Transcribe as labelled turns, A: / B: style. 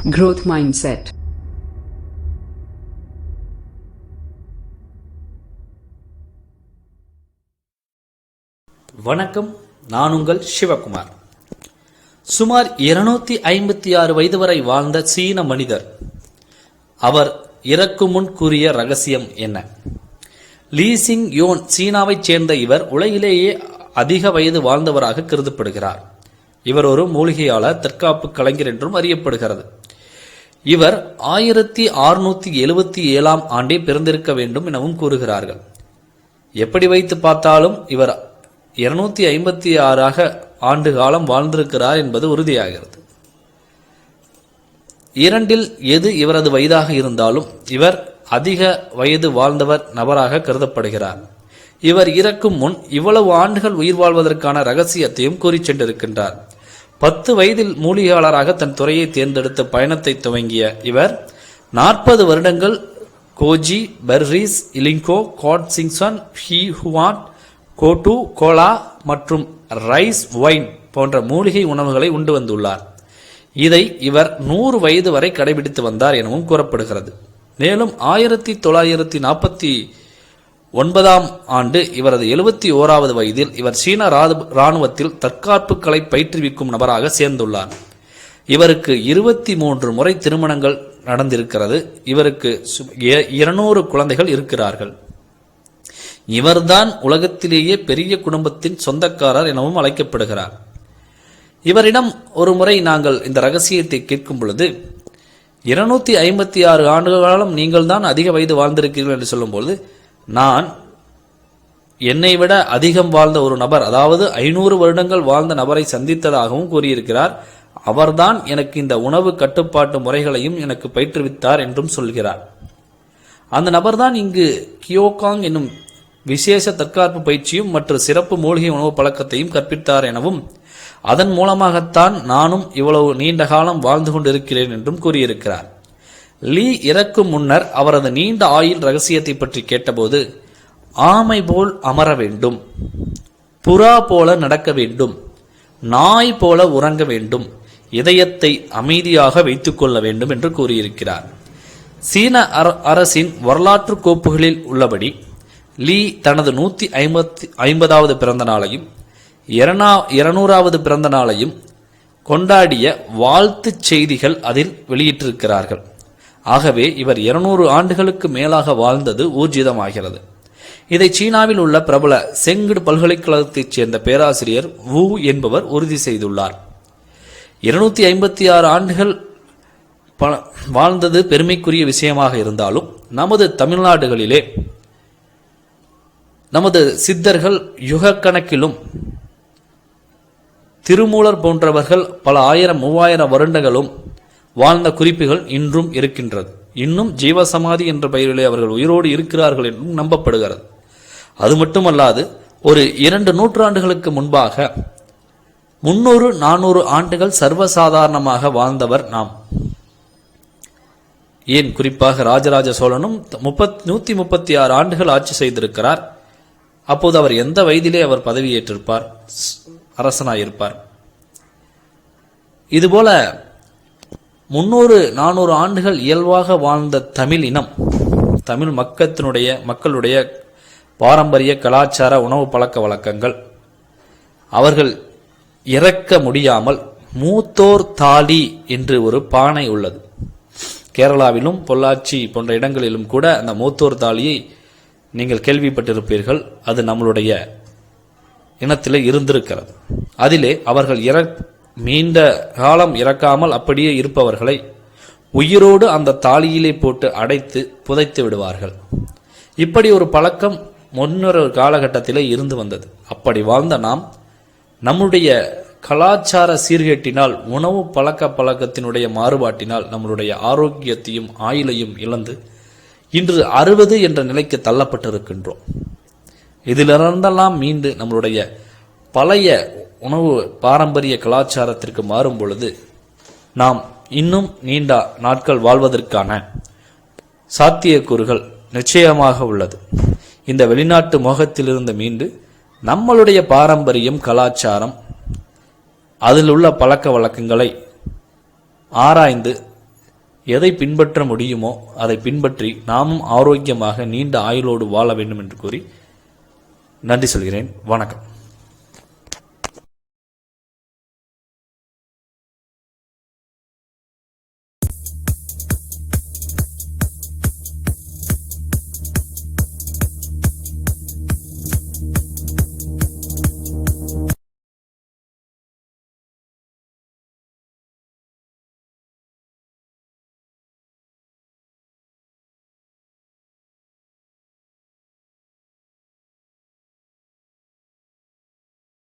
A: Growth mindset.
B: வணக்கம், நான் உங்கள் சிவகுமார். சுமார் 256 வயது வரை வாழ்ந்த சீன மனிதர். அவர் இறக்கும் முன் கூறிய ரகசியம் என்ன? லீ சிங் யோன் சீனாவைச் சேர்ந்த இவர் உலகிலேயே அதிக வயது வாழ்ந்தவராக கருதப்படுகிறார். இவர் ஒரு மூலிகையாளர், தற்காப்பு கலைஞர் என்றும் அறியப்படுகிறது. இவர் 1677 ஆண்டே பிறந்திருக்க வேண்டும் எனவும் கூறுகிறார்கள். எப்படி வைத்து பார்த்தாலும் இவர் 256 ஆண்டு காலம் வாழ்ந்திருக்கிறார் என்பது உறுதியாகிறது. இரண்டில் எது இவரது வயதாக இருந்தாலும் இவர் அதிக வயது வாழ்ந்தவர் நபராக கருதப்படுகிறார். இவர் இறக்கும் முன் இவ்வளவு ஆண்டுகள் உயிர் வாழ்வதற்கான ரகசியத்தையும் கூறி சென்றிருக்கின்றார். 10 வயதில் மூலிகையாளராக தன் துறையை தேர்ந்தெடுத்த பயணத்தை துவங்கிய இவர் 40 வருடங்கள் கோஜி, பெர்ரீஸ், இலிங்கோ, காட் சிங்சன், ஹி ஹுவான், கோட்டு, கோலா மற்றும் ரைஸ் வைன் போன்ற மூலிகை உணவுகளை உண்டு வந்துள்ளார். இதை இவர் 100 வயது வரை கடைபிடித்து வந்தார் எனவும் கூறப்படுகிறது. மேலும் 1949 ஆண்டு இவரது 71வது வயதில் இவர் சீன இராணுவத்தில் தற்காப்புகளை பயிற்றுவிக்கும் நபராக சேர்ந்துள்ளார். இவருக்கு 23 முறை திருமணங்கள் நடந்திருக்கிறது. இவருக்கு 200 குழந்தைகள் இருக்கிறார்கள். இவர்தான் உலகத்திலேயே பெரிய குடும்பத்தின் சொந்தக்காரர் எனவும் அழைக்கப்படுகிறார். இவரிடம் ஒரு முறை நாங்கள் இந்த ரகசியத்தை கேட்கும் பொழுது 256 ஆண்டு காலம் நீங்கள் தான் அதிக வயது வாழ்ந்திருக்கிறீர்கள் என்று சொல்லும்போது, நான் என்னை விட அதிகம் வாழ்ந்த ஒரு நபர், அதாவது 500 வருடங்கள் வாழ்ந்த நபரை சந்தித்ததாகவும் கூறியிருக்கிறார். அவர்தான் எனக்கு இந்த உணவு கட்டுப்பாட்டு முறைகளையும் எனக்கு பயிற்றுவித்தார் என்றும் சொல்கிறார். அந்த நபர்தான் இங்கு கியோகாங் என்னும் விசேஷ தற்காப்பு பயிற்சியும் மற்றும் சிறப்பு மூலிகை உணவு பழக்கத்தையும் கற்பித்தார் எனவும், அதன் மூலமாகத்தான் நானும் இவ்வளவு நீண்ட காலம் வாழ்ந்து கொண்டிருக்கிறேன் என்றும் கூறியிருக்கிறார். லீ இறக்கும் முன்னர் அவரது நீண்ட ஆயுள் ரகசியத்தை பற்றி கேட்டபோது, ஆமை போல் அமர வேண்டும், புறா போல நடக்க வேண்டும், நாய் போல உறங்க வேண்டும், இதயத்தை அமைதியாக வைத்துக் கொள்ள வேண்டும் என்று கூறியிருக்கிறார். சீன அரசின் வரலாற்று கோப்புகளில் உள்ளபடி லீ தனது 150வது பிறந்த நாளையும் 200வது பிறந்த நாளையும் கொண்டாடிய வாழ்த்துச் செய்திகள் அதில் வெளியிட்டிருக்கிறார்கள். ஆகவே இவர் 200 ஆண்டுகளுக்கு மேலாக வாழ்ந்தது ஊர்ஜிதமாகிறது. இதை சீனாவில் உள்ள பிரபல செங்குடு பல்கலைக்கழகத்தைச் சேர்ந்த பேராசிரியர் வு என்பவர் உறுதி செய்துள்ளார். 256 ஆண்டுகள் வாழ்ந்தது பெருமைக்குரிய விஷயமாக இருந்தாலும், நமது தமிழ்நாடுகளிலே நமது சித்தர்கள் யுக கணக்கிலும், திருமூலர் போன்றவர்கள் பல 1000-3000 வருடங்களும் வாழ்ந்த குறிப்புகள் இன்றும் இருக்கின்றது. இன்னும் ஜீவசமாதி என்ற பெயரிலே அவர்கள் உயிரோடு இருக்கிறார்கள் என்றும் நம்பப்படுகிறது. அது மட்டுமல்லாது ஒரு 2 நூற்றாண்டுகளுக்கு முன்பாக 300-400 ஆண்டுகள் சர்வசாதாரணமாக வாழ்ந்தவர் நாம். ஏன் குறிப்பாக ராஜராஜ சோழனும் 136 ஆண்டுகள் ஆட்சி செய்திருக்கிறார். அப்போது அவர் எந்த வயதிலே அவர் பதவியேற்றிருப்பார், அரசனாயிருப்பார்? இதுபோல 300-400 ஆண்டுகள் இயல்பாக வாழ்ந்த தமிழ் இனம், தமிழ் மக்களுடைய பாரம்பரிய கலாச்சார உணவு பழக்க வழக்கங்கள், அவர்கள் இறக்க முடியாமல் மூத்தோர் தாலி என்று ஒரு பானை உள்ளது. கேரளாவிலும் பொள்ளாச்சி போன்ற இடங்களிலும் கூட அந்த மூத்தோர் தாலியை நீங்கள் கேள்விப்பட்டிருப்பீர்கள். அது நம்மளுடைய இனத்திலே இருந்திருக்கிறது. அதிலே அவர்கள் நீண்ட காலம் இறக்காமல் அப்படியே இருப்பவர்களை உயிரோடு அந்த தாலியிலே போட்டு அடைத்து புதைத்து விடுவார்கள். இப்படி ஒரு பழக்கம் முன்னொரு காலகட்டத்திலே இருந்து வந்தது. அப்படி வாழ்ந்த நாம் நம்முடைய கலாச்சார சீர்கேட்டினால், உணவு பழக்கத்தினுடைய மாறுபாட்டினால் நம்மளுடைய ஆரோக்கியத்தையும் ஆயுளையும் இழந்து இன்று 60 என்ற நிலைக்கு தள்ளப்பட்டிருக்கின்றோம். இதிலிருந்தெல்லாம் மீண்டு நம்மளுடைய பழைய உணவு பாரம்பரிய கலாச்சாரத்திற்கு மாறும் பொழுது நாம் இன்னும் நீண்ட நாட்கள் வாழ்வதற்கான சாத்தியக்கூறுகள் நிச்சயமாக உள்ளது. இந்த வெளிநாட்டு மோகத்திலிருந்து மீண்டு நம்மளுடைய பாரம்பரியம், கலாச்சாரம், அதில் உள்ள பழக்க வழக்கங்களை ஆராய்ந்து எதை பின்பற்ற முடியுமோ அதை பின்பற்றி நாமும் ஆரோக்கியமாக நீண்ட ஆயுளோடு வாழ வேண்டும் என்று கூறி நன்றி சொல்கிறேன். வணக்கம்.